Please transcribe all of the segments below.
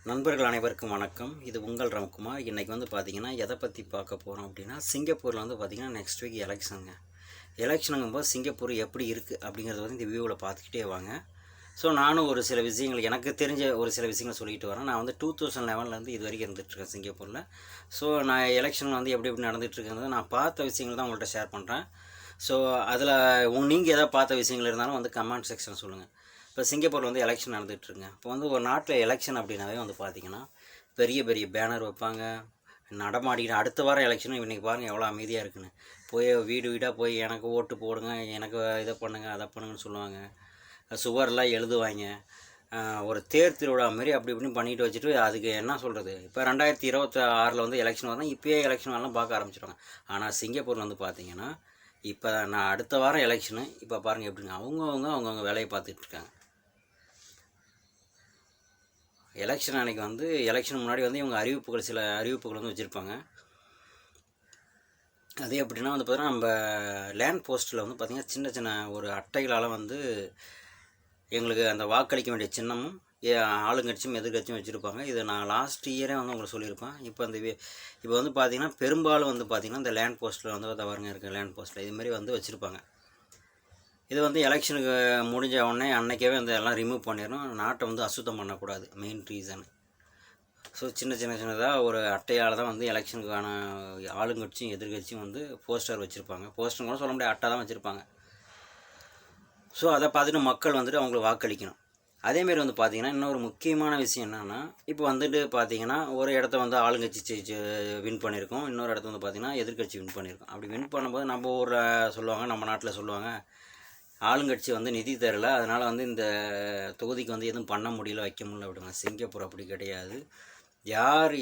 நண்பர்கள் அனைவருக்கும் வணக்கம். இது உங்கள் ரம்குமார். இன்றைக்கி வந்து பார்த்திங்கன்னா எதை பற்றி பார்க்க போகிறோம் அப்படின்னா, சிங்கப்பூரில் வந்து பார்த்திங்கன்னா நெக்ஸ்ட் வீக் எலெக்ஷனுங்கும்போது சிங்கப்பூர் எப்படி இருக்குது அப்படிங்கிறத வந்து இந்த வியூவில் பார்த்துக்கிட்டே வாங்க. ஸோ நானும் ஒரு சில விஷயங்கள் எனக்கு தெரிஞ்ச ஒரு சில விஷயங்கள் சொல்லிட்டு வரேன். நான் வந்து 2011 இது வரைக்கும் இருந்துகிட்ருக்கேன் சிங்கப்பூரில். ஸோ நான் எலெக்ஷன் வந்து எப்படி நடந்துகிட்ருக்கிறது நான் பார்த்த விஷயங்கள் தான் உங்கள்கிட்ட ஷேர் பண்ணுறேன். ஸோ அதில் நீங்கள் எதாவது பார்த்த விஷயங்கள் இருந்தாலும் வந்து கமெண்ட் செக்ஷன் சொல்லுங்கள். இப்போ சிங்கப்பூரில் வந்து எலெக்ஷன் நடந்துகிட்ருங்க. இப்போ வந்து ஒரு நாட்டில் எலெக்ஷன் அப்படின்னாவே வந்து பார்த்திங்கன்னா பெரிய பெரிய பேனர் வைப்பாங்க, நடமாடிக்கிட்டு அடுத்த வாரம் எலெக்ஷனும் இன்றைக்கி பாருங்கள் எவ்வளோ அமைதியாக இருக்குன்னு. போய் வீடு வீடாக போய் எனக்கு ஓட்டு போடுங்க, எனக்கு இதை பண்ணுங்கள் அதை பண்ணுங்கன்னு சொல்லுவாங்க. சுவரெலாம் எழுதுவாங்க. ஒரு தேர் திருவிழா மாரி அப்படி இப்படின்னு பண்ணிட்டு வச்சுட்டு அதுக்கு என்ன சொல்கிறது. இப்போ 2026 வந்து எலெக்ஷன் வரணும், இப்போயே எலெக்ஷன் வரலாம் பார்க்க ஆரம்பிச்சிடுவாங்க. ஆனால் சிங்கப்பூரில் வந்து பார்த்திங்கன்னா இப்போ நான் அடுத்த வாரம் எலெக்ஷனு இப்போ பாருங்கள் எப்படிங்க அவங்கவுங்க வேலையை பார்த்துட்ருக்காங்க. எலெக்ஷன் அன்றைக்கி வந்து எலெக்ஷன் முன்னாடி வந்து இவங்க சில அறிவிப்புகள் வந்து வச்சுருப்பாங்க. அது எப்படின்னா வந்து பார்த்தீங்கன்னா நம்ம லேண்ட் போஸ்ட்டில் வந்து பார்த்திங்கன்னா சின்ன சின்ன ஒரு அட்டைகளால் வந்து எங்களுக்கு அந்த வாக்களிக்க வேண்டிய சின்னமும் ஆளுங்கட்சியும் எதிர்கட்சியும் வச்சுருப்பாங்க. இது நான் லாஸ்ட் இயரே வந்து உங்களுக்கு சொல்லியிருப்பேன். இப்போ வந்து பார்த்திங்கன்னா பெரும்பாலும் வந்து பார்த்திங்கன்னா இந்த லேண்ட் போஸ்ட்டில் வந்து தவறுங்க இருக்குது. லேண்ட் போஸ்ட்டில் இதுமாரி வந்து வச்சுருப்பாங்க. இது வந்து எலெக்ஷனுக்கு முடிஞ்ச உடனே அன்றைக்கே வந்து எல்லாம் ரிமூவ் பண்ணிடணும். நாட்டை வந்து அசுத்தம் பண்ணக்கூடாது, மெயின் ரீசன். ஸோ சின்னதாக ஒரு அட்டையால் தான் வந்து எலெக்ஷனுக்கான ஆளுங்கட்சியும் எதிர்கட்சியும் வந்து போஸ்டர் வச்சுருப்பாங்க. போஸ்டர் கூட சொல்ல முடியாது, அட்டை தான் வச்சுருப்பாங்க. ஸோ அதை பார்த்துட்டு மக்கள் வந்துட்டு அவங்களுக்கு வாக்களிக்கணும். அதேமாரி வந்து பார்த்திங்கன்னா இன்னொரு முக்கியமான விஷயம் என்னென்னா, இப்போ வந்துட்டு பார்த்திங்கன்னா ஒரு இடத்த வந்து ஆளுங்கட்சி வின் பண்ணியிருக்கோம், இன்னொரு இடத்த வந்து பார்த்திங்கன்னா எதிர்கட்சி வின் பண்ணியிருக்கோம். அப்படி வின் பண்ணும்போது நம்ம ஊரில் சொல்லுவாங்க, நம்ம நாட்டில் சொல்லுவாங்க, ஆளுங்கட்சி வந்து நிதி தரல, அதனால் வந்து இந்த தொகுதிக்கு வந்து எதுவும் பண்ண முடியல, வைக்க முடியல அப்படிங்க. சிங்கப்பூர் அப்படி கிடையாது. யார்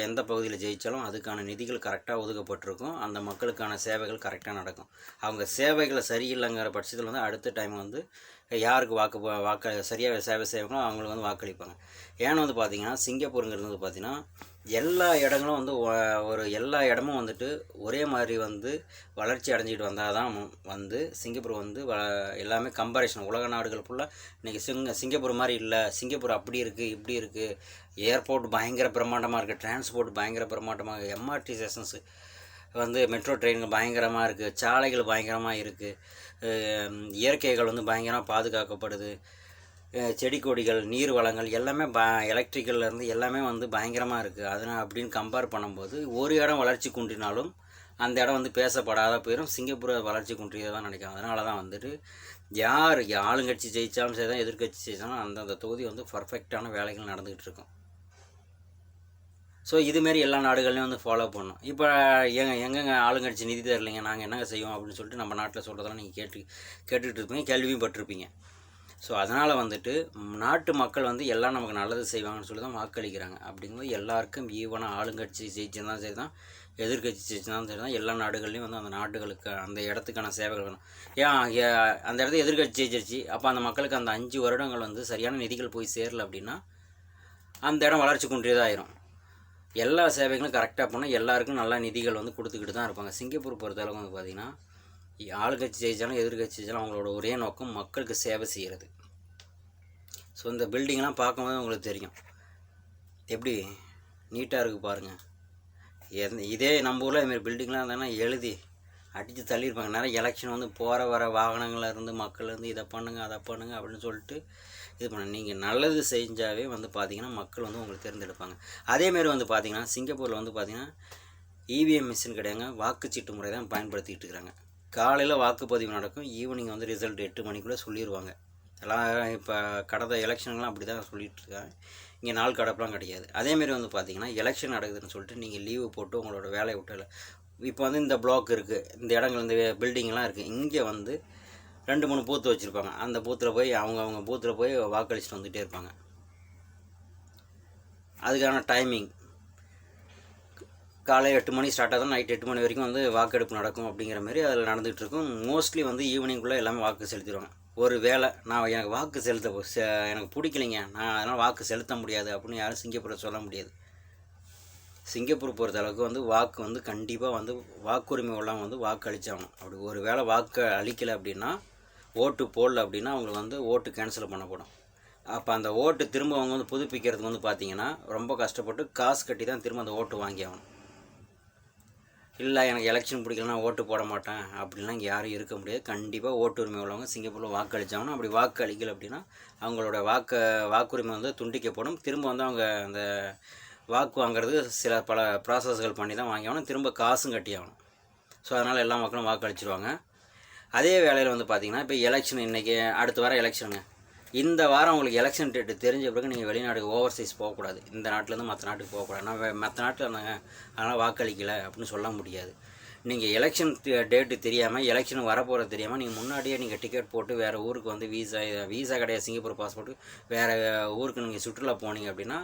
எந்த பகுதியில் ஜெயித்தாலும் அதுக்கான நிதிகள் கரெக்டாக ஒதுக்கப்பட்டிருக்கும். அந்த மக்களுக்கான சேவைகள் கரெக்டாக நடக்கும். அவங்க சேவைகளை சரியில்லைங்கிற பட்சத்தில் வந்து அடுத்த டைம் வந்து யாருக்கு சரியாக சேவை செய்வாங்களோ அவங்களுக்கு வந்து வாக்களிப்பாங்க. ஏன்னு வந்து பார்த்திங்கன்னா சிங்கப்பூருங்கிறது வந்து பார்த்திங்கன்னா எல்லா இடங்களும் வந்து எல்லா இடமும் வந்துட்டு ஒரே மாதிரி வந்து வளர்ச்சி அடைஞ்சிட்டு வந்தால் தான் வந்து சிங்கப்பூர் வந்து எல்லாமே கம்பேரிஷன் உலக நாடுகள் ஃபுல்லாக இன்றைக்கி சிங்கப்பூர் மாதிரி இல்லை, சிங்கப்பூர் அப்படி இருக்குது இப்படி இருக்குது, ஏர்போர்ட் பயங்கர பிரம்மாண்டமாக இருக்குது, டிரான்ஸ்போர்ட் பயங்கர பிரம்மாண்டமாக இருக்குது, எம்ஆர்டி ஸ்டேஷன்ஸு வந்து மெட்ரோ ட்ரெயின்கள் பயங்கரமாக இருக்குது, சாலைகள் பயங்கரமாக இருக்குது, இயற்கைகள் வந்து பயங்கரமாக பாதுகாக்கப்படுது, செடி கொடிகள் நீர் வளங்கள் எல்லாமே எலக்ட்ரிக்கல்லேருந்து எல்லாமே வந்து பயங்கரமாக இருக்குது. அதனால் அப்படின்னு கம்பேர் பண்ணும்போது ஒரு இடம் வளர்ச்சி குன்றினாலும் அந்த இடம் வந்து பேசப்படாத போயிடும். சிங்கப்பூர் வளர்ச்சி குன்றியதை தான் நினைக்கிறேன். அதனால தான் வந்துட்டு யார் ஆளுங்கட்சி ஜெயித்தாலும் சரி தான் எதிர்கட்சி ஜெயித்தாலும் அந்தந்த தொகுதி வந்து பர்ஃபெக்டான வேலைகள் நடந்துக்கிட்டு இருக்கும். ஸோ இதுமாரி எல்லா நாடுகள்லையும் வந்து ஃபாலோ பண்ணணும். இப்போ எங்கெங்க ஆளுங்கட்சி நிதி தரலைங்க, நாங்கள் என்னங்க செய்வோம் அப்படின்னு சொல்லிட்டு நம்ம நாட்டில் சொல்கிறதெல்லாம் நீங்கள் கேட்டுக்கிட்டு இருப்பீங்க, கேள்வியும் பட்டிருப்பீங்க. ஸோ அதனால் வந்துட்டு நாட்டு மக்கள் வந்து எல்லாம் நமக்கு நல்லது செய்வாங்கன்னு சொல்லி தான் வாக்களிக்கிறாங்க. அப்படிங்கும்போது எல்லாருக்கும் ஈவனாக ஆளுங்கட்சி ஜெயிச்சிருந்தாலும் சரி தான் எதிர்கட்சி ஜெயிச்சிருந்தாலும் சரி தான் எல்லா நாடுகள்லையும் வந்து அந்த நாடுகளுக்கு அந்த இடத்துக்கான சேவைகள் வேணும். அந்த இடத்துல எதிர்கட்சி ஜெயிச்சிருச்சு, அப்போ அந்த மக்களுக்கு அந்த 5 வருடங்கள் வந்து சரியான நிதிகள் போய் சேரல அப்படின்னா அந்த இடம் வளர்ச்சி குன்றியதாக ஆயிரும். எல்லா சேவைகளும் கரெக்டாக போனால் எல்லாருக்கும் நல்லா நிதிகள் வந்து கொடுத்துக்கிட்டு தான் இருப்பாங்க. சிங்கப்பூர் பொறுத்தளவுக்கு வந்து பார்த்திங்கன்னா ஆளுங்கட்சி ஜெயிச்சாலும் எதிர்கட்சி ஜெயிச்சாலும் அவங்களோட ஒரே நோக்கம் மக்களுக்கு சேவை செய்கிறது. ஸோ இந்த பில்டிங்லாம் பார்க்கும்போது உங்களுக்கு தெரியும் எப்படி நீட்டாக இருக்குது பாருங்கள். இதே நம்ம ஊரில் இதுமாரி பில்டிங்லாம் இருந்தாங்கன்னா எழுதி அடித்து தள்ளியிருப்பாங்க. நிறைய எலெக்ஷன் வந்து போகிற வர வாகனங்களில் இருந்து மக்கள் இருந்து இதை பண்ணுங்கள் அதை பண்ணுங்கள் அப்படின்னு சொல்லிட்டு இது பண்ண. நீங்கள் நல்லது செஞ்சாவே வந்து பார்த்திங்கன்னா மக்கள் வந்து உங்களுக்கு தேர்ந்தெடுப்பாங்க. அதேமாரி வந்து பார்த்திங்கன்னா சிங்கப்பூரில் வந்து பார்த்திங்கன்னா இவிஎம் மிஷின் கிடையாதுங்க, வாக்குச்சீட்டு முறை தான் பயன்படுத்திகிட்டு இருக்கிறாங்க. காலையில் வாக்குப்பதிவு நடக்கும், ஈவினிங் வந்து ரிசல்ட் 8 மணிக்குள்ளே சொல்லிடுவாங்க. எல்லாம் இப்போ கடந்த எலெக்ஷன்லாம் அப்படி தான் சொல்லிகிட்ருக்காங்க. இங்கே நாள் கடப்பெலாம் கிடையாது. அதேமாரி வந்து பார்த்திங்கன்னா எலெக்ஷன் நடக்குதுன்னு சொல்லிட்டு நீங்கள் லீவு போட்டு உங்களோட வேலையை விட்டல. இப்போ வந்து இந்த பிளாக் இருக்குது, இந்த இடங்கள் இந்த பில்டிங்லாம் இருக்குது, இங்கே வந்து 2-3 பூத்து வச்சுருப்பாங்க. அந்த பூத்தில் போய் அவங்க பூத்தில் போய் வாக்களிச்சுட்டு வந்துகிட்டே இருப்பாங்க. அதுக்கான டைமிங் காலை 8 மணி ஸ்டார்ட் ஆகும், நைட் 8 மணி வரைக்கும் வந்து வாக்கெடுப்பு நடக்கும். அப்படிங்கிற மாதிரி அதில் நடந்துகிட்ருக்கும். மோஸ்ட்லி வந்து ஈவினிங்குள்ளே எல்லாமே வாக்கு செலுத்திடுவாங்க. ஒரு வேளை எனக்கு வாக்கு எனக்கு பிடிக்கலைங்க, நான் அதனால் வாக்கு செலுத்த முடியாது அப்படின்னு யாரும் சிங்கப்பூரை சொல்ல முடியாது. சிங்கப்பூர் பொறுத்த அளவுக்கு வந்து வாக்கு வந்து கண்டிப்பாக வந்து வாக்குரிமை உள்ளவங்க வந்து வாக்கு அளித்தாகணும். அப்படி ஒரு வேளை வாக்கு அளிக்கலை அப்படின்னா, ஓட்டு போடல அப்படின்னா அவங்களுக்கு வந்து ஓட்டு கேன்சல் பண்ணப்படும். அப்போ அந்த ஓட்டு திரும்ப அவங்க வந்து புதுப்பிக்கிறதுக்கு வந்து பார்த்திங்கன்னா ரொம்ப கஷ்டப்பட்டு காசு கட்டி தான் திரும்ப அந்த ஓட்டு வாங்கி ஆகணும். இல்லை எனக்கு எலெக்ஷன் பிடிக்கலன்னா ஓட்டு போட மாட்டேன் அப்படின்லாம் இங்கே யாரும் இருக்க முடியாது. கண்டிப்பாக ஓட்டு உரிமை உள்ளவங்க சிங்கப்பூரில் வாக்களித்தாங்கன்னா, அப்படி வாக்கு அளிக்கலை அப்படின்னா அவங்களோட வாக்குரிமை வந்து துண்டிக்கப்படும். திரும்ப வந்து அவங்க அந்த வாக்கு வாங்குறது பல ப்ராசஸ்கள் பண்ணி தான் வாங்கி ஆகணும். திரும்ப காசும் கட்டி ஆகணும். ஸோ அதனால் எல்லா மக்களும் வாக்களிச்சிருவாங்க. அதே வேளையில் வந்து பார்த்திங்கன்னா இப்போ எலெக்ஷன் இன்றைக்கி அடுத்த வாரம் எலெக்ஷனுங்க. இந்த வாரம் உங்களுக்கு எலெக்ஷன் டேட்டு தெரிஞ்ச பிறகு நீங்கள் வெளிநாட்டுக்கு ஓவர்சீஸ் போகக்கூடாது. இந்த நாட்டிலேருந்து மற்ற நாட்டுக்கு போகக்கூடாது. நான் மற்ற நாட்டில் இருந்தாங்க அதனால் வாக்களிக்கலை அப்படின்னு சொல்ல முடியாது. நீங்கள் எலெக்ஷன் டேட்டு தெரியாமல், எலெக்ஷன் வரப்போகிறது தெரியாமல் நீங்கள் முன்னாடியே நீங்கள் டிக்கெட் போட்டு வேறு ஊருக்கு வந்து வீசா கிடையாது, சிங்கப்பூர் பாஸ்போர்ட்டு, வேறு ஊருக்கு நீங்கள் சுற்றுலா போனீங்க அப்படின்னா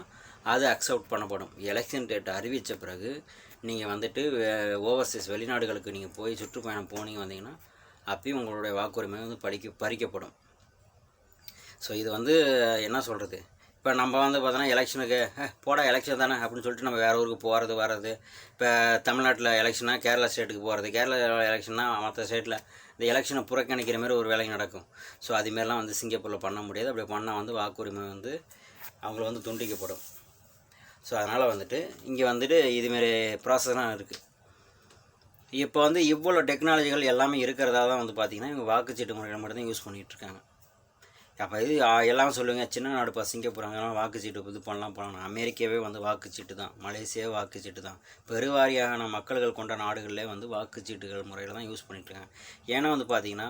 அது அக்செப்ட் பண்ணப்படும். எலெக்ஷன் டேட் அறிவித்த பிறகு நீங்கள் வந்துட்டு ஓவர்சீஸ் வெளிநாடுகளுக்கு நீங்கள் போய் சுற்றுப்பயணம் போனீங்க வந்தீங்கன்னா அப்பயும் உங்களுடைய வாக்குரிமை வந்து பறிக்கப்படும். ஸோ இது வந்து என்ன சொல்கிறது, இப்போ நம்ம வந்து பார்த்தோன்னா எலெக்ஷனுக்கு போட எலெக்ஷன் தானே அப்படின்னு சொல்லிட்டு நம்ம வேறு ஊருக்கு போகிறது வர்றது. இப்போ தமிழ்நாட்டில் எலெக்ஷனா கேரளா ஸ்டேட்டுக்கு போகிறது, கேரளா எலெக்ஷன்னா மற்ற ஸ்டேட்டில் இந்த எலெக்ஷனை புறக்கணிக்கிற மாதிரி ஒரு வேலை நடக்கும். ஸோ அதுமாரிலாம் வந்து சிங்கப்பூரில் பண்ண முடியாது. அப்படி பண்ணால் வந்து வாக்குரிமை வந்து அவங்கள வந்து துண்டிக்கப்படும். ஸோ அதனால் வந்துட்டு இங்கே வந்துட்டு இதுமாரி ப்ராசஸ்லாம் இருக்குது. இப்போ வந்து இவ்வளோ டெக்னாலஜிகள் எல்லாமே இருக்கிறதா தான் வந்து பார்த்திங்கன்னா இவங்க வாக்குச்சீட்டு முறையில் மட்டும்தான் யூஸ் பண்ணிகிட்ருக்காங்க. அப்போ இது எல்லாம் சொல்லுவீங்க சின்ன நாடுப்பா சிங்கப்பூர், அங்கெல்லாம் வாக்குச்சீட்டு இது பண்ணலாம். அமெரிக்காவே வந்து வாக்குச்சீட்டு தான், மலேசியாவே வாக்குச்சீட்டு தான். பெருவாரியான மக்கள்கள் கொண்ட நாடுகளிலே வந்து வாக்குச்சீட்டுகள் முறையில் தான் யூஸ் பண்ணிகிட்ருக்காங்க. ஏன்னா வந்து பார்த்திங்கன்னா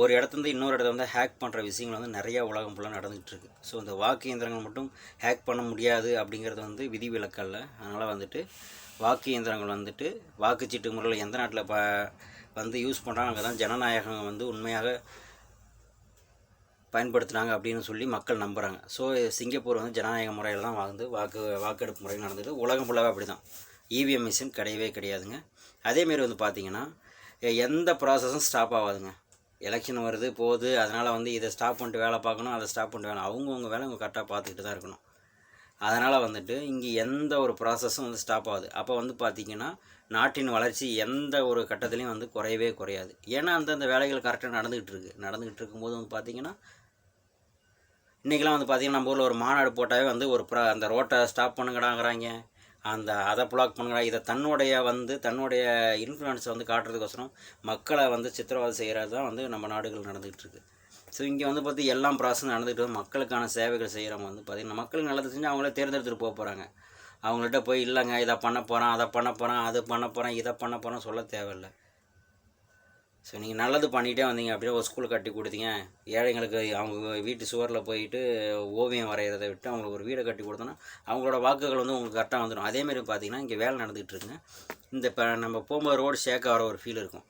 ஒரு இடத்துலேருந்து இன்னொரு இடத்துல வந்து ஹேக் பண்ணுற விஷயங்கள் வந்து நிறையா உலகம் ஃபுல்லாக நடந்துகிட்ருக்கு. ஸோ இந்த வாக்கு இயந்திரங்கள் மட்டும் ஹேக் பண்ண முடியாது அப்படிங்கிறது வந்து விதிவிலக்கல்ல. அதனால் வந்துட்டு வாக்கு இயந்திரங்கள் வந்துட்டு வாக்குச்சீட்டு முறையில் எந்த நாட்டில் வந்து யூஸ் பண்ணுறாங்க அங்கே தான் ஜனநாயகம் வந்து உண்மையாக பயன்படுத்துனாங்க அப்படின்னு சொல்லி மக்கள் நம்புகிறாங்க. ஸோ சிங்கப்பூர் வந்து ஜனநாயக முறையில் தான் வந்து வாக்கெடுப்பு முறையில் நடந்தது. உலகம் ஃபுல்லாகவே அப்படி தான். இவிஎம் மிஷின் கிடையவே கிடையாதுங்க. அதேமாரி வந்து பார்த்திங்கன்னா எந்த ப்ராசஸும் ஸ்டாப் ஆகாதுங்க. எலெக்ஷன் வருது போகுது, அதனால் வந்து இதை ஸ்டாப் பண்ணிட்டு வேலை பார்க்கணும், அதை ஸ்டாப் பண்ணிட்டு வேலை அவங்கவுங்க வேலை அவங்க கரெக்டாக பார்த்துக்கிட்டு தான் இருக்கணும். அதனால் வந்துட்டு இங்கே எந்த ஒரு ப்ராசஸும் வந்து ஸ்டாப் ஆகுது. அப்போ வந்து பார்த்திங்கன்னா நாட்டின் வளர்ச்சி எந்த ஒரு கட்டத்துலேயும் வந்து குறையவே குறையாது. ஏன்னா அந்தந்த வேலைகள் கரெக்டாக நடந்துக்கிட்டு இருக்கும்போது வந்து பார்த்திங்கன்னா இன்றைக்கெலாம் வந்து பார்த்திங்கன்னா நம்ம ஊரில் ஒரு மாநாடு போட்டாவே வந்து அந்த ரோட்டை ஸ்டாப் பண்ணுங்கடாங்கிறாங்க, அதை பிளாக் பண்ணுங்கடா. இதை தன்னுடைய இன்ஃப்ளூயன்ஸை வந்து காட்டுறதுக்கோசரம் மக்களை வந்து சித்திரவதை செய்கிறது தான் வந்து நம்ம நாடுகள் நடந்துகிட்டு இருக்குது. ஸோ இங்கே வந்து பார்த்து எல்லாம் ப்ராசஸ் நடந்துகிட்டு மக்களுக்கான சேவைகள் செய்கிறவங்க வந்து பார்த்திங்கன்னா மக்களுக்கு நல்லது செஞ்சு அவங்களே தேர்ந்தெடுத்துட்டு போகிறாங்க. அவங்கள்ட்ட போய் இல்லைங்க இதை பண்ண போகிறேன், அதை பண்ண போகிறேன், அது பண்ண போகிறேன், இதை பண்ண போகிறேன் சொல்ல தேவையில்லை. ஸோ நீங்கள் நல்லது பண்ணிகிட்டே வந்தீங்க அப்படியே ஒரு ஸ்கூல் கட்டி கொடுத்தீங்க, ஏழைங்களுக்கு அவங்க வீட்டு சுவரில் போயிட்டு ஓவியம் வரைகிறத விட்டு அவங்களுக்கு ஒரு வீடை கட்டி கொடுத்தோன்னா அவங்களோட வாக்குகள் வந்து உங்களுக்கு கரெக்டாக வந்துடும். அதேமாரி பார்த்திங்கன்னா இங்கே வேலை நடந்துகிட்டு இருக்குங்க. இப்போ நம்ம போகும்போது ரோடு ஷேக் ஆகிற ஒரு ஃபீல் இருக்கும்.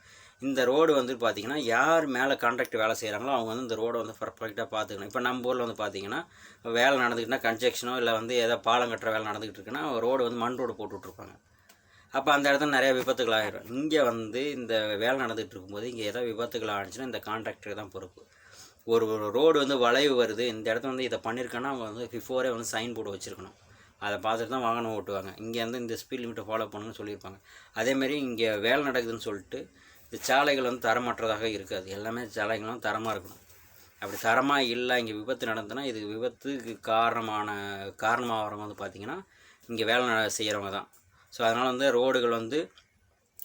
இந்த ரோடு வந்து பார்த்திங்கன்னா யார் மேலே கான்ட்ராக்ட் வேலை செய்கிறாங்களோ அவங்க வந்து இந்த ரோடை வந்து பர்ஃபெக்டாக பார்த்துக்கணும். இப்போ நம்ம ஊரில் வந்து பார்த்திங்கன்னா வேலை நடந்துக்கிட்டுனா கன்ஸ்ட்ரக்ஷனோ இல்லை வந்து ஏதோ பாலம் கட்டுற வேலை நடந்துக்கிட்டு இருக்குன்னா ரோடு வந்து மண் ரோடு போட்டு விட்ருப்பாங்க. அப்போ அந்த இடத்துல நிறையா விபத்துகள் ஆகிடும். இங்கே வந்து இந்த வேலை நடந்துகிட்டு இருக்கும்போது இங்கே ஏதோ விபத்துகள் ஆகிடுச்சுன்னா இந்த கான்ட்ராக்டர் தான் பொறுப்பு. ஒரு ரோடு வந்து வளைவு வருது, இந்த இடத்துல வந்து இதை பண்ணியிருக்கேன்னா அவங்க வந்து பிஃபோரே வந்து சைன் போர்டு வச்சுருக்கணும். அதை பார்த்துட்டு தான் வாகனம் ஓட்டுவாங்க. இங்கே வந்து இந்த ஸ்பீட் லிமிட்டை ஃபாலோ பண்ணணும்னு சொல்லியிருப்பாங்க. அதேமாரி இங்கே வேலை நடக்குதுன்னு சொல்லிட்டு இந்த சாலைகள் வந்து தரமற்றதாக இருக்காது. எல்லாமே சாலைகளும் தரமாக இருக்கணும். அப்படி தரமாக இல்லை, இங்கே விபத்து நடந்ததுன்னா இது விபத்துக்கு காரணமாகறவங்க வந்து பார்த்திங்கன்னா இங்கே வேலை செய்கிறவங்க தான். ஸோ அதனால் வந்து ரோடுகள் வந்து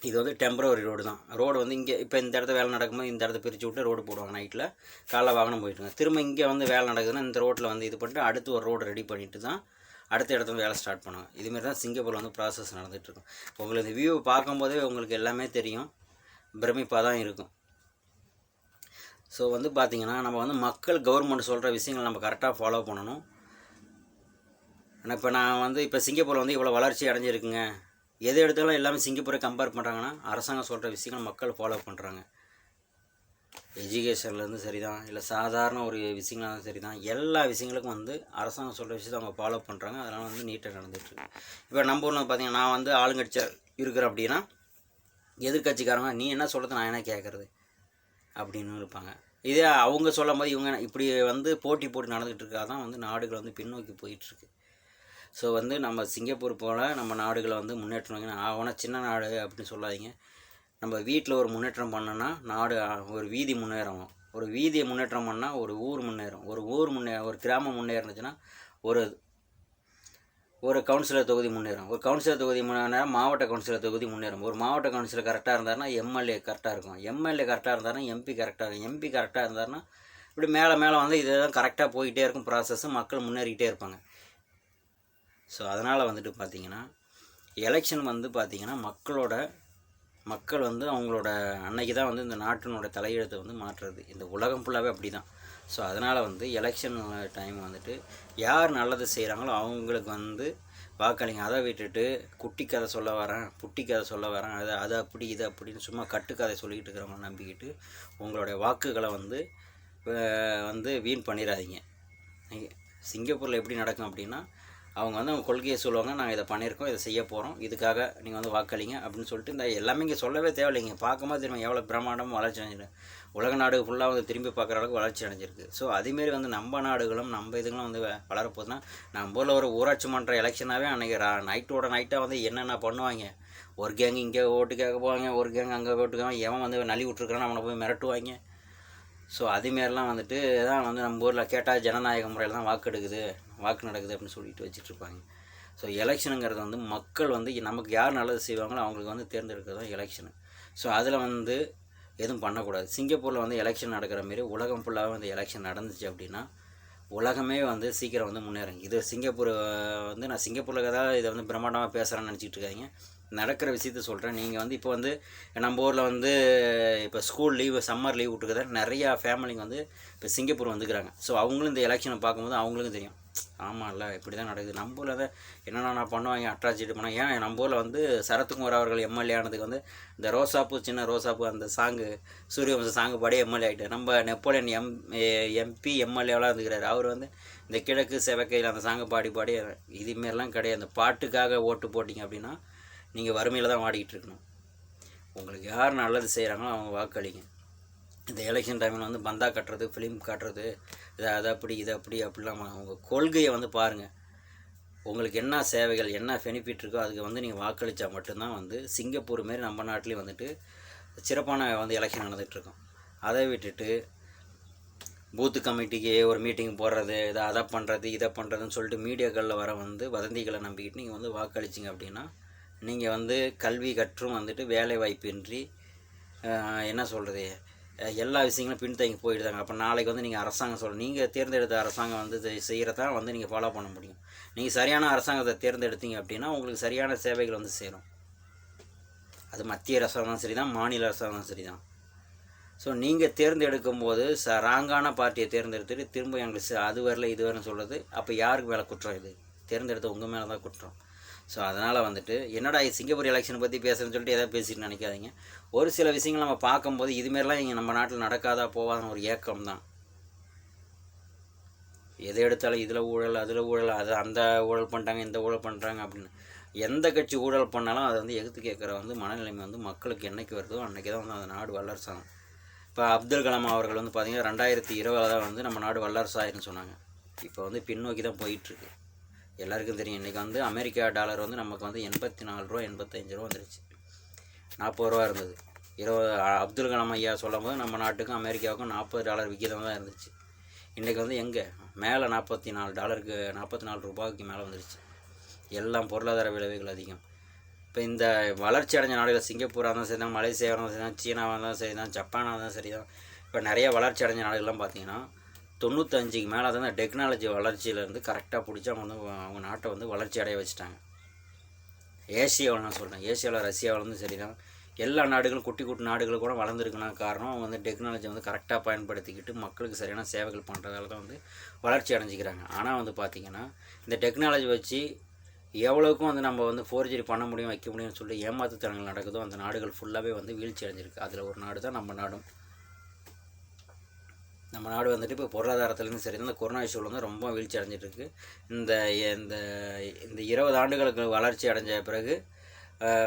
இது வந்து டெம்பரவரி ரோடு தான். ரோடு வந்து இங்கே இப்போ இந்த இடத்துல வேலை நடக்கும்போது இந்த இடத்த பிரித்து விட்டு ரோடு போடுவாங்க. நைட்டில் காலைல வாகனம் போயிட்டுருங்க. திரும்ப இங்கே வந்து வேலை நடக்குதுன்னா இந்த ரோட்டில் வந்து இது பண்ணிட்டு அடுத்து ஒரு ரோடு ரெடி பண்ணிவிட்டு தான் அடுத்த இடத்துல வேலை ஸ்டார்ட் பண்ணுவாங்க. இதுமாரி தான் சிங்கப்பூரில் வந்து ப்ராசஸ் நடந்துகிட்ருக்கும். உங்களுக்கு இந்த வியூ பார்க்கும்போதே உங்களுக்கு எல்லாமே தெரியும், பிரமிப்பாக தான் இருக்கும். ஸோ வந்து பார்த்திங்கன்னா நம்ம வந்து மக்கள் கவர்மெண்ட் சொல்கிற விஷயங்கள் நம்ம கரெக்டாக ஃபாலோ பண்ணணும். இப்போ நான் வந்து இப்போ சிங்கப்பூரில் வந்து இவ்வளோ வளர்ச்சி அடைஞ்சிருக்குங்க, எது எடுத்தாலும் எல்லாமே சிங்கப்பூரை கம்பேர் பண்ணுறாங்கன்னா அரசாங்கம் சொல்கிற விஷயங்கள் மக்கள் ஃபாலோ பண்ணுறாங்க. எஜுகேஷன்லேருந்து சரி தான், இல்லை சாதாரண ஒரு விஷயங்களாலும் சரி தான், எல்லா விஷயங்களுக்கும் வந்து அரசாங்கம் சொல்கிற விஷயத்தை அவங்க ஃபாலோ பண்ணுறாங்க. அதனால் வந்து நீட்டாக நடந்துகிட்ருக்கு. இப்போ நம்ம ஊரில் பார்த்திங்கன்னா நான் வந்து ஆளுங்கட்சியாக இருக்கிறேன் அப்படின்னா எதிர்கட்சிக்காரங்க நீ என்ன சொல்கிறது நான் என்ன கேட்குறது அப்படின்னு இருப்பாங்க. இதே அவங்க சொல்லும் போது இவங்க இப்படி வந்து போட்டி நடந்துகிட்டு இருக்காதான் வந்து நாடுகள் வந்து பின்னோக்கி போயிட்டுருக்கு. ஸோ வந்து நம்ம சிங்கப்பூர் போல் நம்ம நாடுகளை வந்து முன்னேற்றம் வைக்கணும். ஆகணும் சின்ன நாடு அப்படின்னு சொல்லாதீங்க. நம்ம வீட்டில் ஒரு முன்னேற்றம் பண்ணோன்னா நாடு ஒரு வீதி முன்னேறும், ஒரு வீதியை முன்னேற்றம் பண்ணால் ஒரு ஊர் முன்னேறும். ஒரு கிராமம் முன்னேறினுச்சுன்னா ஒரு ஒரு கவுன்சிலர் தொகுதி முன்னேறும். ஒரு கவுன்சிலர் தொகுதி முன்னேறினா மாவட்ட கவுன்சிலர் தொகுதி முன்னேறும். ஒரு மாவட்ட கவுன்சிலர் கரெக்டாக இருந்தாருன்னா எம்எல்ஏ கரெக்டாக இருக்கும். எம்எல்ஏ கரெக்டாக இருந்தாருன்னா எம்பி கரெக்டாக இருக்கும். எம்பி கரெக்டாக இருந்தாருன்னா இப்படி மேலே வந்து இதுதான் கரெக்டாக போய்கிட்டே இருக்கும் ப்ராசஸ்ஸு. மக்கள் முன்னேறிக்கிட்டே இருப்பாங்க. ஸோ அதனால் வந்துட்டு பார்த்திங்கன்னா எலெக்ஷன் வந்து பார்த்திங்கன்னா மக்கள் வந்து அவங்களோட அன்னைக்கு தான் வந்து இந்த நாட்டினோட தலையெழுத்தை வந்து மாற்றுறது. இந்த உலகம் ஃபுல்லாகவே அப்படி தான். ஸோ அதனால் வந்து எலெக்ஷன் டைம் வந்துட்டு யார் நல்லது செய்கிறாங்களோ அவங்களுக்கு வந்து வாக்களிங்க. அதை விட்டுட்டு குட்டி கதை சொல்ல வரேன், புட்டி கதை சொல்ல வரேன், அது அப்படி இது அப்படின்னு சும்மா கட்டுக்கதை சொல்லிக்கிட்டு இருக்கிறவங்க நம்பிக்கிட்டு உங்களுடைய வாக்குகளை வந்து வீண் பண்ணிடாதீங்க. சிங்கப்பூரில் எப்படி நடக்கும் அப்படின்னா அவங்க வந்து அவங்க கொள்கையை சொல்லுவாங்க, நாங்கள் இதை பண்ணியிருக்கோம், இதை செய்ய போகிறோம், இதுக்காக நீங்கள் வந்து வாக்களிங்க அப்படின்னு சொல்லிட்டு இந்த எல்லாமே இங்கே சொல்லவே தேவையில்லைங்க. பார்க்கும்போது திரும்ப எவ்வளோ பிரம்மாண்டமும் வளர்ச்சி அடைஞ்சிருக்கு. உலக நாடு ஃபுல்லாக வந்து திரும்பி பார்க்குற அளவுக்கு வளர்ச்சி அடைஞ்சிருக்கு. ஸோ அதேமாரி வந்து நம்ம நாடுகளும் நம்ம இதுகளும் வந்து வளரப்போகுதுன்னா நம்ம ஊரில் ஒரு ஊராட்சி மன்ற எலெக்ஷனாகவே அன்றைக்கி நைட்டாக வந்து என்னென்ன பண்ணுவாங்க. ஒரு கேங் இங்கே ஓட்டு கேட்க போவாங்க, ஒரு கேங் அங்கே ஓட்டு கேட்க, எவன் வந்து நலி விட்ருக்கான்னு அவனை போய் மிரட்டுவாங்க. ஸோ அதுமாரிலாம் வந்துட்டு தான் வந்து நம்ம ஊரில் கேட்டால் ஜனநாயக முறையில் தான் வாக்கு நடக்குது அப்படின்னு சொல்லிட்டு வச்சுட்ருப்பாங்க. ஸோ எலெக்ஷனுங்கிறது வந்து மக்கள் வந்து நமக்கு யார் நல்லது செய்வாங்களோ அவங்களுக்கு வந்து தேர்ந்தெடுக்கிறது தான் எலெக்ஷனு. ஸோ அதில் வந்து எதுவும் பண்ணக்கூடாது. சிங்கப்பூரில் வந்து எலெக்ஷன் நடக்கிற மாரி உலகம் ஃபுல்லாக வந்து எலெக்ஷன் நடந்துச்சு அப்படின்னா உலகமே வந்து சீக்கிரம் வந்து முன்னேறுங்க. இது சிங்கப்பூர் வந்து நான் சிங்கப்பூரில் தான் இதை வந்து பிரம்மாண்டமாக பேசுகிறேன்னு நினச்சிட்டு இருக்காங்க. நடக்கிற விஷயத்த சொல்கிறேன். நீங்கள் வந்து இப்போ வந்து நம்ம ஊரில் வந்து இப்போ ஸ்கூல் லீவு சம்மர் லீவ் விட்டுருக்குற நிறையா ஃபேமிலிங்க வந்து இப்போ சிங்கப்பூர் வந்துக்கிறாங்க. ஸோ அவங்களும் இந்த எலெக்ஷனை பார்க்கும்போது அவங்களுக்கும் தெரியும், ஆமாம் இல்லை இப்படி தான் நடக்குது. நம்ம ஊரில் தான் என்னென்ன பண்ணுவாங்க அட்ராசிட்டி பண்ணால். ஏன் நம்ம ஊரில் வந்து சரத்குமார் அவர்கள் எம்எல்ஏ ஆனதுக்கு வந்து இந்த ரோசாப்பூ சின்ன ரோசாப்பூ அந்த சாங்கு சூரியவம்ச சாங்கு பாடி எம்எல்ஏ ஆகிட்டார். நம்ம நெப்போலியன் எம்பி எம்எல்ஏவெலாம் இருந்துக்கிறார். அவர் வந்து இந்த கிழக்கு செவக்கையில் அந்த சாங்கை பாடி இதுமாரிலாம் கிடையாது. அந்த பாட்டுக்காக ஓட்டு போட்டிங்க அப்படின்னா நீங்கள் வறுமையில் தான் வாடிக்கிட்டு இருக்கணும். உங்களுக்கு யார் நல்லது செய்கிறாங்களோ அவங்க வாக்களிங்க. இந்த எலெக்ஷன் டைமில் வந்து பந்தா கட்டுறது, ஃபிலிம் காட்டுறது, அது அப்படி இது அப்படிலாம் உங்கள் கொள்கையை வந்து பாருங்கள். உங்களுக்கு என்ன சேவைகள் என்ன பெனிஃபிட் இருக்கோ அதுக்கு வந்து நீங்கள் வாக்களித்தா மட்டும்தான் வந்து சிங்கப்பூர் மாரி நம்ம நாட்டிலையும் வந்துட்டு சிறப்பான வந்து எலெக்ஷன் நடந்துகிட்ருக்கோம். அதை விட்டுட்டு பூத்து கமிட்டிக்கு ஒரு மீட்டிங் போடுறது, அதை பண்ணுறது இதை பண்ணுறதுன்னு சொல்லிட்டு மீடியாக்களில் வர வந்து வதந்திகளை நம்பிக்கிட்டு நீங்கள் வந்து வாக்களிச்சிங்க அப்படின்னா நீங்கள் வந்து கல்வி கற்றும் வந்துட்டு வேலை வாய்ப்பின்றி என்ன சொல்கிறது எல்லா விஷயங்களும் பின்தங்கி போயிடுதாங்க. அப்போ நாளைக்கு வந்து நீங்கள் அரசாங்கம் நீங்கள் தேர்ந்தெடுத்த அரசாங்கம் வந்து செய்கிறதான் வந்து நீங்கள் ஃபாலோ பண்ண முடியும். நீங்கள் சரியான அரசாங்கத்தை தேர்ந்தெடுத்தீங்க அப்படின்னா உங்களுக்கு சரியான சேவைகள் வந்து சேரும். அது மத்திய அரசாங்கம் சரி தான், மாநில அரசாங்கம் சரி தான். ஸோ நீங்கள் தேர்ந்தெடுக்கும் போது ராங்கான பார்ட்டியை தேர்ந்தெடுத்துட்டு திரும்ப எங்களுக்கு அது வரல இது வரலன்னு சொல்கிறது, அப்போ யாருக்கு மேலே குற்றம்? இது தேர்ந்தெடுத்த உங்கள் மேலே தான் குற்றம். ஸோ அதனால் வந்துட்டு என்னடா சிங்கப்பூர் எலெக்ஷனை பற்றி பேசுகிறேன்னு சொல்லிட்டு எதாவது பேசிட்டு நினைக்காதீங்க. ஒரு சில விஷயங்கள் நம்ம பார்க்கும்போது இதுமாரிலாம் இங்கே நம்ம நாட்டில் நடக்காதா போவாதுன்னு ஒரு ஏக்கம் தான். எதை எடுத்தாலும் இதில் ஊழல் அதில் ஊழல், அது அந்த ஊழல் பண்ணிட்டாங்க இந்த ஊழல் பண்ணுறாங்க அப்படின்னு எந்த கட்சி ஊழல் பண்ணாலும் அதை வந்து எதிர்த்து கேட்குற வந்து மனநிலைமை வந்து மக்களுக்கு என்றைக்கு வருதோ அன்றைக்கி தான் வந்து அந்த நாடு வல்லரசாகும். இப்போ அப்துல் கலாம் அவர்கள் வந்து பார்த்திங்கன்னா 2020 தான் வந்து நம்ம நாடு வல்லரசாயிருன்னு சொன்னாங்க. இப்போ வந்து பின்னோக்கி தான் போயிட்டுருக்கு. எல்லாருக்கும் தெரியும். இன்றைக்கி வந்து அமெரிக்கா டாலர் வந்து நமக்கு வந்து 84 ரூபா 85 ரூபா வந்துருச்சு. 40 ரூபா இருந்தது. அப்துல் கலாம் ஐயா சொல்லும் போது நம்ம நாட்டுக்கும் அமெரிக்காவுக்கும் $40 விகிதம் தான் இருந்துச்சு. இன்றைக்கி வந்து எங்கே மேலே $44 44 ரூபாய்க்கு மேலே வந்துருச்சு. எல்லாம் பொருளாதார விளைவுகள் அதிகம். இப்போ இந்த வளர்ச்சி அடைஞ்ச நாடுகள் சிங்கப்பூராக இருந்தாலும் சரி தான், மலேசியாவாக இருந்தாலும் சரி தான், சீனாவாக இருந்தாலும் சரி தான், ஜப்பானாக இருந்தாலும் சரி தான், இப்போ நிறைய வளர்ச்சி அடைஞ்ச நாடுகள்லாம் பார்த்திங்கன்னா 95க்கு மேலே தான் டெக்னாலஜி வளர்ச்சியிலேருந்து கரெக்டாக பிடிச்சி அவங்க நாட்டை வந்து வளர்ச்சி அடைய வச்சுட்டாங்க. ஏசியாவில் நான் சொல்கிறேன், ஏசியாவில் ரஷ்யாவில் வந்து சரி தான், எல்லா நாடுகளும் குட்டி நாடுகள் கூட வளர்ந்துருக்குன்னா காரணம் அவங்க வந்து டெக்னாலஜி வந்து கரெக்டாக பயன்படுத்திக்கிட்டு மக்களுக்கு சரியான சேவைகள் பண்ணுறதால தான் வந்து வளர்ச்சி அடைஞ்சிக்கிறாங்க. ஆனால் வந்து பார்த்திங்கன்னா இந்த டெக்னாலஜி வச்சு எவ்வளோக்கும் வந்து நம்ம வந்து ஃபோர்ஜரி பண்ண முடியும் வைக்க முடியும்னு சொல்லி ஏமாற்றுத்தனங்கள் நடக்குதோ அந்த நாடுகள் ஃபுல்லாகவே வந்து வீழ்ச்சி அடைஞ்சிருக்கு. அதில் ஒரு நாடு தான் நம்ம நாடும். நம்ம நாடு வந்துட்டு இப்போ பொருளாதாரத்துலேருந்து சரி தான் இந்த கொரோனா இஷ்யூவில் வந்து ரொம்ப வீழ்ச்சி அடைஞ்சிட்ருக்கு. இந்த இந்த 20 ஆண்டுகளுக்கு வளர்ச்சி அடைஞ்ச பிறகு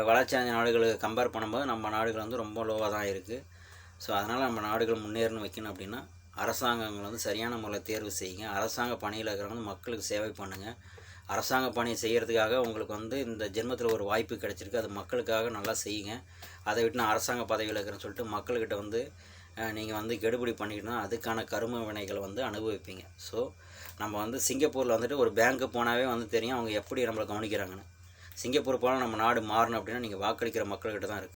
வளர்ச்சி அடைஞ்ச நாடுகளுக்கு கம்பேர் பண்ணும்போது நம்ம நாடுகள் வந்து ரொம்ப லோவாக தான் இருக்குது. ஸோ அதனால் நம்ம நாடுகள் முன்னேறணும் வைக்கணும் அப்படின்னா அரசாங்கங்கள் வந்து சரியான முறையில் தேர்வு செய்யுங்க. அரசாங்க பணியில் இருக்கிறவங்க மக்களுக்கு சேவை பண்ணுங்கள். அரசாங்க பணி செய்கிறதுக்காக உங்களுக்கு வந்து இந்த ஜென்மத்தில் ஒரு வாய்ப்பு கிடச்சிருக்கு, அது மக்களுக்காக நல்லா செய்யுங்க. அதை விட்டு நான் அரசாங்க பதவியில் இருக்கிறேன்னு சொல்லிட்டு மக்கள்கிட்ட வந்து நீங்கள் வந்து கெடுபிடி பண்ணிக்கிட்டோன்னா அதுக்கான கரும வினைகளை வந்து அனுபவிப்பீங்க. ஸோ நம்ம வந்து சிங்கப்பூரில் வந்துட்டு ஒரு பேங்க்கு போனாவே வந்து தெரியும் அவங்க எப்படி நம்மளை கவனிக்கிறாங்கன்னு. சிங்கப்பூர் போனால் நம்ம நாடு மாறணும் அப்படின்னா நீங்கள் வாக்களிக்கிற மக்கள்கிட்ட தான் இருக்குது.